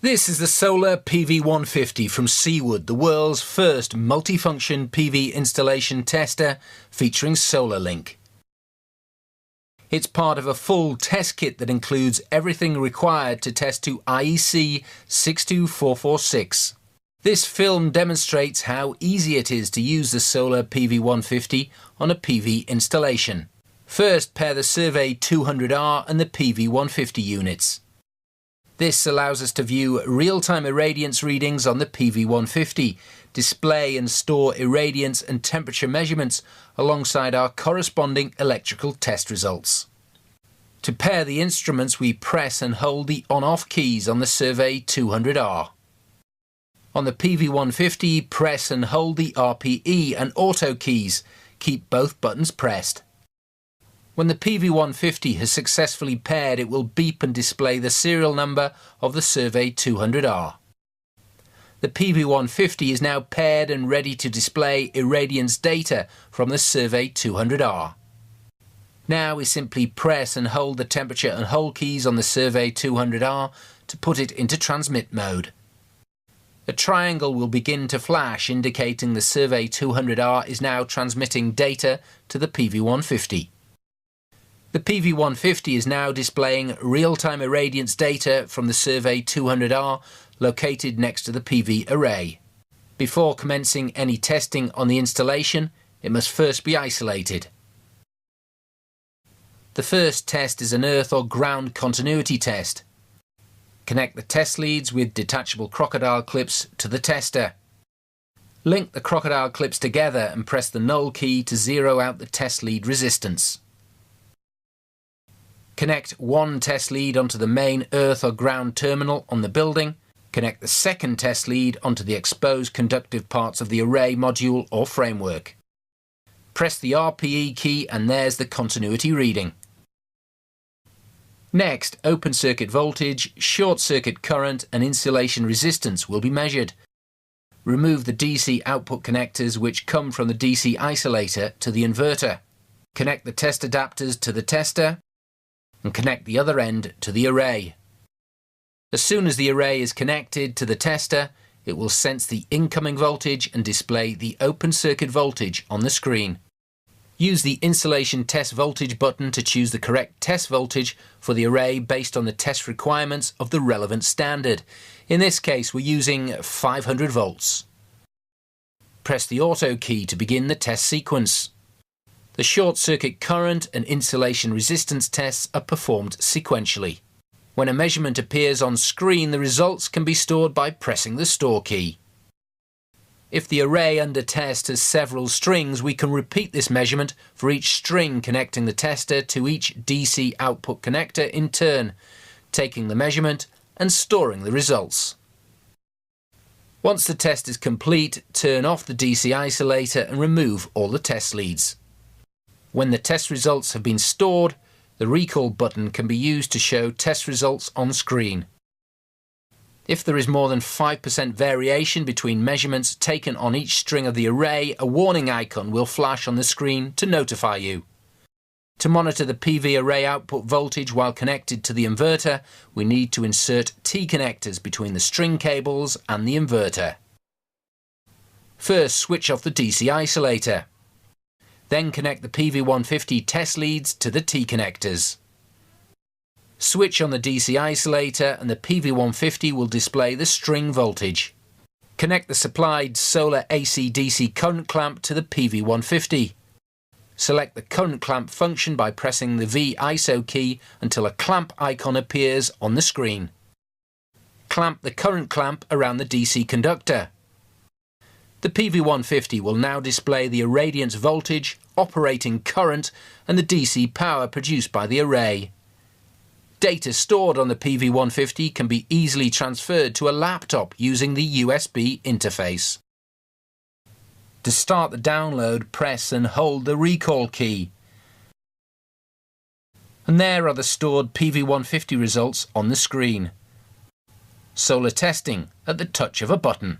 This is the solar PV150 from Seaward, the world's first multifunction PV installation tester featuring SolarLink. It's part of a full test kit that includes everything required to test to IEC 62446. This film demonstrates how easy it is to use the solar PV150 on a PV installation. First, pair the Survey 200R and the PV150 units. This allows us to view real-time irradiance readings on the PV150, display and store irradiance and temperature measurements alongside our corresponding electrical test results. To pair the instruments, we press and hold the on-off keys on the Survey 200R. On the PV150, press and hold the RPE and auto keys. Keep both buttons pressed. When the PV150 has successfully paired, it will beep and display the serial number of the Survey 200R. The PV150 is now paired and ready to display irradiance data from the Survey 200R. Now we simply press and hold the temperature and hold keys on the Survey 200R to put it into transmit mode. A triangle will begin to flash, indicating the Survey 200R is now transmitting data to the PV150. The PV150 is now displaying real-time irradiance data from the Survey 200R located next to the PV array. Before commencing any testing on the installation, it must first be isolated. The first test is an earth or ground continuity test. Connect the test leads with detachable crocodile clips to the tester. Link the crocodile clips together and press the null key to zero out the test lead resistance. Connect one test lead onto the main earth or ground terminal on the building. Connect the second test lead onto the exposed conductive parts of the array module or framework. Press the RPE key and there's the continuity reading. Next, open circuit voltage, short circuit current and insulation resistance will be measured. Remove the DC output connectors which come from the DC isolator to the inverter. Connect the test adapters to the tester and connect the other end to the array. As soon as the array is connected to the tester, it will sense the incoming voltage and display the open circuit voltage on the screen. Use the insulation test voltage button to choose the correct test voltage for the array based on the test requirements of the relevant standard. In this case, we're using 500 volts. Press the auto key to begin the test sequence. The short circuit current and insulation resistance tests are performed sequentially. When a measurement appears on screen, the results can be stored by pressing the store key. If the array under test has several strings, we can repeat this measurement for each string connecting the tester to each DC output connector in turn, taking the measurement and storing the results. Once the test is complete, turn off the DC isolator and remove all the test leads. When the test results have been stored, the recall button can be used to show test results on screen. If there is more than 5% variation between measurements taken on each string of the array, a warning icon will flash on the screen to notify you. To monitor the PV array output voltage while connected to the inverter, we need to insert T connectors between the string cables and the inverter. First, switch off the DC isolator. Then connect the PV150 test leads to the T connectors. Switch on the DC isolator and the PV150 will display the string voltage. Connect the supplied solar AC-DC current clamp to the PV150. Select the current clamp function by pressing the V ISO key until a clamp icon appears on the screen. Clamp the current clamp around the DC conductor. The PV150 will now display the irradiance voltage, operating current and the DC power produced by the array. Data stored on the PV150 can be easily transferred to a laptop using the USB interface. To start the download, press and hold the recall key. And there are the stored PV150 results on the screen. Solar testing at the touch of a button.